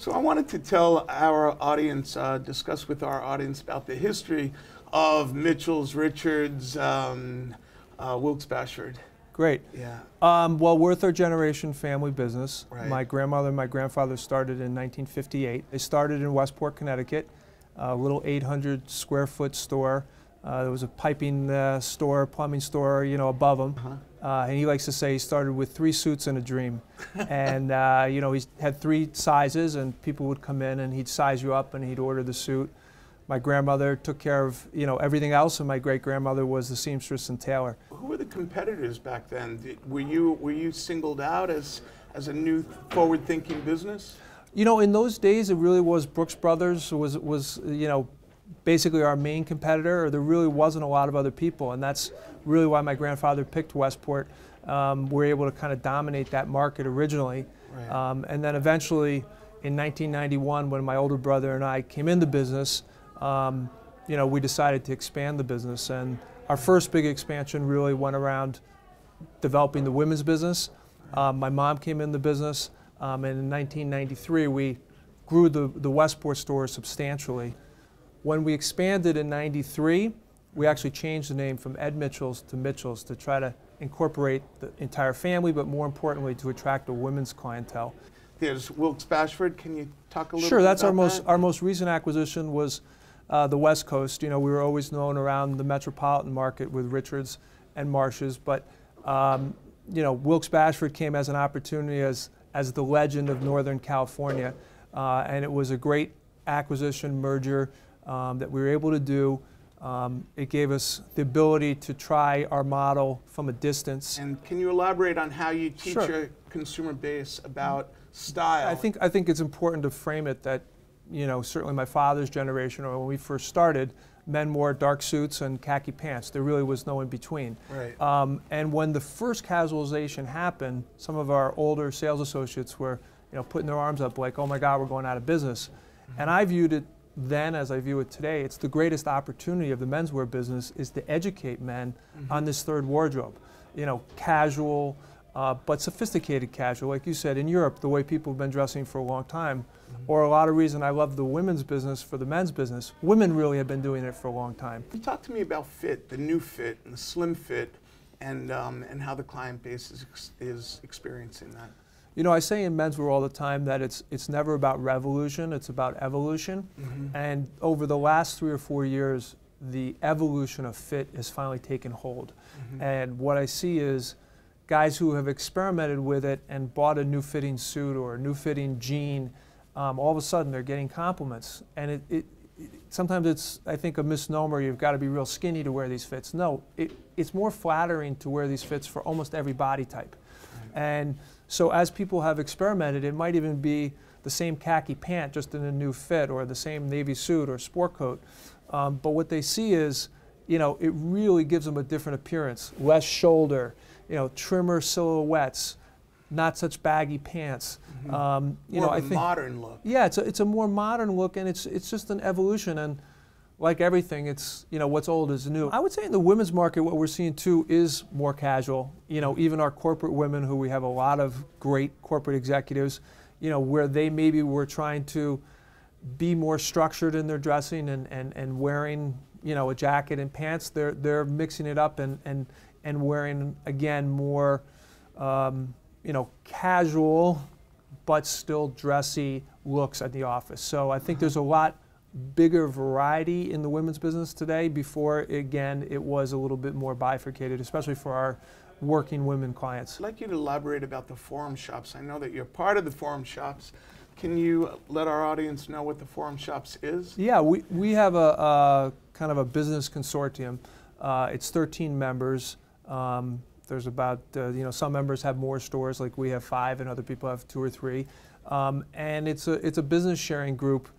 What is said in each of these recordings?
So I wanted to tell our audience, discuss with our audience about the history of Mitchell's, Richards, Wilkes-Bashford. Great. Yeah. Well, we're a third-generation family business. Right. My grandmother and my grandfather started in 1958. They started in Westport, Connecticut, a little 800-square-foot store. There was a piping store, plumbing store, you know, above him. And he likes to say he started with 3 suits and a dream. And, you know, he had 3 sizes, and people would come in, and he'd size you up, and he'd order the suit. My grandmother took care of, you know, everything else, and my great-grandmother was the seamstress and tailor. Who were the competitors back then? Were you singled out as a new forward-thinking business? You know, in those days, it really was Brooks Brothers was you know, basically our main competitor. There really wasn't a lot of other people, and that's really why my grandfather picked Westport. We were able to kind of dominate that market originally. Right. And then eventually, in 1991, when my older brother and I came into business, you know, we decided to expand the business. And our first big expansion really went around developing the women's business. My mom came in the business, and in 1993, we grew the Westport store substantially. When we expanded in '93, we actually changed the name from Ed Mitchell's to Mitchell's to try to incorporate the entire family, but more importantly, to attract a women's clientele. There's Wilkes-Bashford. Can you talk a little bit Sure, that's about that? our most recent acquisition was the West Coast. You know, we were always known around the metropolitan market with Richards and Marsh's, but you know, Wilkes-Bashford came as an opportunity as the legend of Northern California, and it was a great acquisition merger that we were able to do. It gave us the ability to try our model from a distance. And can you elaborate on how you teach Sure. your consumer base about style? I think it's important to frame it that, you know, certainly my father's generation, or when we first started, men wore dark suits and khaki pants. There really was no in between. Right. And when the first casualization happened, some of our older sales associates were, you know, putting their arms up like, "Oh my God, we're going out of business." And I viewed it then as I view it today. It's the greatest opportunity of the menswear business is to educate men on this third wardrobe. You know, casual, but sophisticated casual. Like you said, in Europe, the way people have been dressing for a long time, or a lot of reason I love the women's business for the men's business. Women really have been doing it for a long time. You talk to me about fit, the new fit and the slim fit, and how the client base is experiencing that. You know, I say in menswear all the time that it's never about revolution, it's about evolution. And over the last 3 or 4 years, the evolution of fit has finally taken hold. And what I see is guys who have experimented with it and bought a new fitting suit or a new fitting jean, all of a sudden they're getting compliments. And sometimes it's, I think, a misnomer, you've got to be real skinny to wear these fits. No, it's more flattering to wear these fits for almost every body type. And so as people have experimented, it might even be the same khaki pant just in a new fit, or the same navy suit or sport coat. But what they see is, you know, it really gives them a different appearance. Less shoulder, you know, trimmer silhouettes, not such baggy pants. You know, I think modern look. Yeah, it's a more modern look, and it's just an evolution. And like everything, it's, you know, what's old is new. I would say in the women's market, what we're seeing too is more casual. You know, even our corporate women, who we have a lot of great corporate executives, you know, where they maybe were trying to be more structured in their dressing and wearing, you know, a jacket and pants, they're mixing it up and wearing, again, more, you know, casual but still dressy looks at the office. So I think there's a lot bigger variety in the women's business today. Before, again, it was a little bit more bifurcated, especially for our working women clients. I'd like you to elaborate about the forum shops. I know that you're part of the forum shops. Can you let our audience know what the forum shops is? Yeah, we have a kind of a business consortium. It's 13 members. There's about, you know, some members have more stores, like we have 5, and other people have 2 or 3. And it's a business sharing group,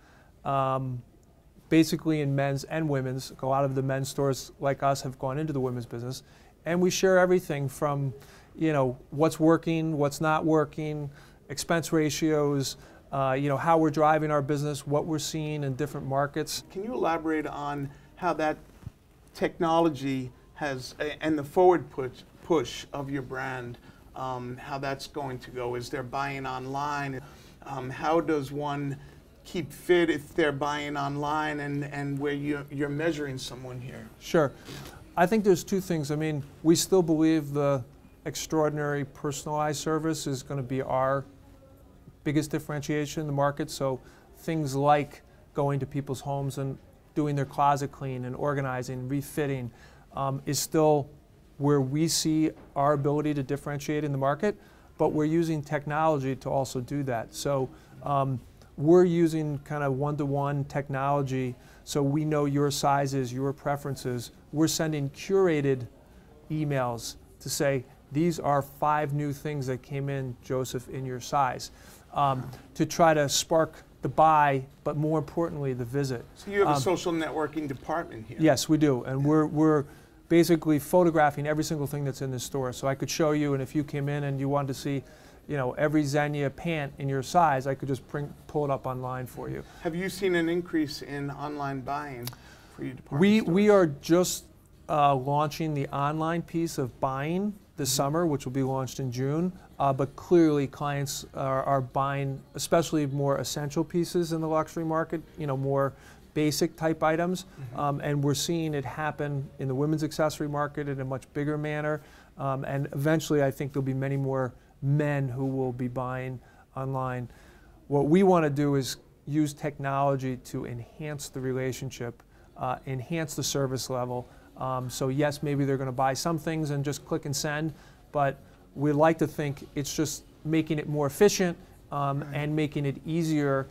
basically in men's and women's. A lot of the men's stores like us have gone into the women's business, and we share everything from, you know, what's working, what's not working, expense ratios, you know, how we're driving our business, what we're seeing in different markets. Can you elaborate on how that technology has, and the forward push of your brand, how that's going to go? Is there buying online? How does one keep fit if they're buying online and where you're measuring someone here? Sure. I think there's two things. I mean, we still believe the extraordinary personalized service is going to be our biggest differentiation in the market. So things like going to people's homes and doing their closet clean and organizing, refitting is still where we see our ability to differentiate in the market, but we're using technology to also do that. So we're using kind of one-to-one technology, so we know your sizes, your preferences. We're sending curated emails to say, these are 5 new things that came in, Joseph, in your size, to try to spark the buy, but more importantly, the visit. So you have a social networking department here. Yes, we do, and we're basically photographing every single thing that's in the store. So I could show you, and if you came in and you wanted to see, you know, every Xenia pant in your size, I could just pull it up online for you. Have you seen an increase in online buying for your department stores? We are just launching the online piece of buying this summer, which will be launched in June. But clearly, clients are buying, especially more essential pieces in the luxury market. You know, more basic type items, and we're seeing it happen in the women's accessory market in a much bigger manner. And eventually, I think there'll be many more men who will be buying online. What we want to do is use technology to enhance the relationship, enhance the service level. So yes, maybe they're going to buy some things and just click and send, but we like to think it's just making it more efficient and making it easier,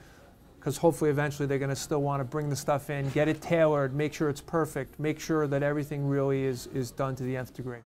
because hopefully eventually they're going to still want to bring the stuff in, get it tailored, make sure it's perfect, make sure that everything really is done to the nth degree.